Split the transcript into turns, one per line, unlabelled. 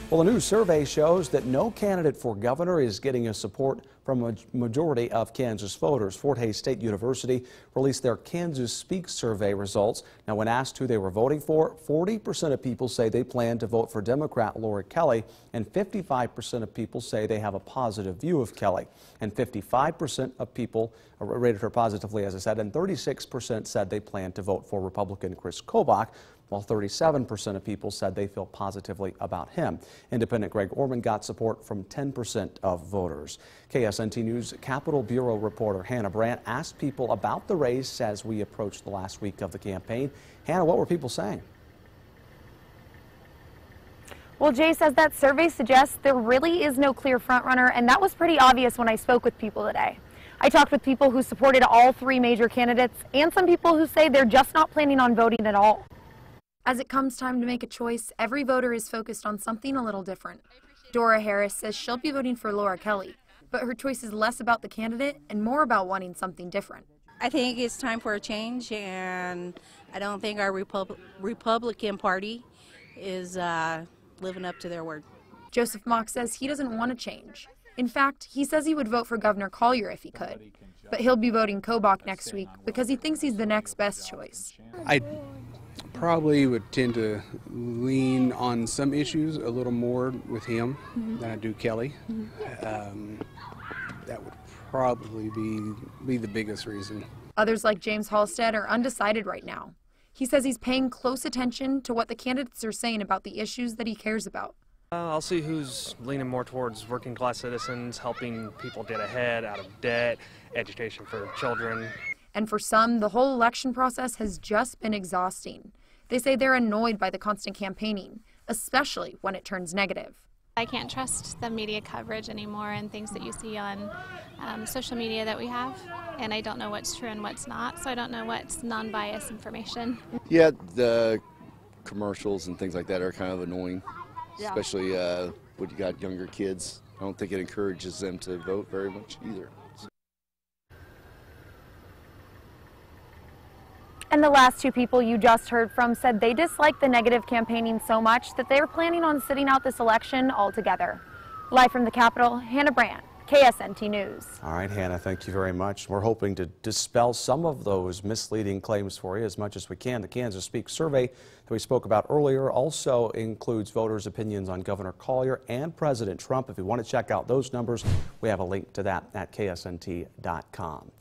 Well, a new survey shows that no candidate for governor is getting a support from a majority of Kansas voters. Fort Hays State University released their Kansas Speaks survey results. Now, when asked who they were voting for, 40% of people say they plan to vote for Democrat Laura Kelly, and 55% of people say they have a positive view of Kelly. And 55% of people rated her positively, as I said, and 36% said they plan to vote for Republican Chris Kobach, while 37% of people said they feel positively about him. Independent Greg Orman got support from 10% of voters. KSNT News Capitol Bureau reporter Hannah Brandt asked people about the race as we approached the last week of the campaign. Hannah, what were people saying?
Well, Jay says that survey suggests there really is no clear frontrunner, and that was pretty obvious when I spoke with people today. I talked with people who supported all three major candidates and some people who say they're just not planning on voting at all. As it comes time to make a choice, every voter is focused on something a little different. Dora Harris says she'll be voting for Laura Kelly, but her choice is less about the candidate and more about wanting something different.
I think it's time for a change, and I don't think our Republican Party is living up to their word.
Joseph Mock says he doesn't want to change. In fact, he says he would vote for Governor Collier if he could, but he'll be voting Kobach next week because he thinks he's the next best choice.
I probably would tend to lean on some issues a little more with him than I do Kelly. That would probably be the biggest reason.
Others like James Halstead are undecided right now. He says he's paying close attention to what the candidates are saying about the issues that he cares about.
I'll see who's leaning more towards working class citizens, helping people get ahead out of debt, education for children.
And for some, the whole election process has just been exhausting. They say they're annoyed by the constant campaigning, especially when it turns negative.
I can't trust the media coverage anymore and things that you see on social media that we have, and I don't know what's true and what's not, so I don't know what's non-biased information.
Yeah, the commercials and things like that are kind of annoying, especially when you got younger kids. I don't think it encourages them to vote very much either.
And the last two people you just heard from said they dislike the negative campaigning so much that they're planning on sitting out this election altogether. Live from the Capitol, Hannah Brandt, KSNT News.
All right, Hannah, thank you very much. We're hoping to dispel some of those misleading claims for you as much as we can. The Kansas Speaks survey that we spoke about earlier also includes voters' opinions on Governor Collier and President Trump. If you want to check out those numbers, we have a link to that at ksnt.com.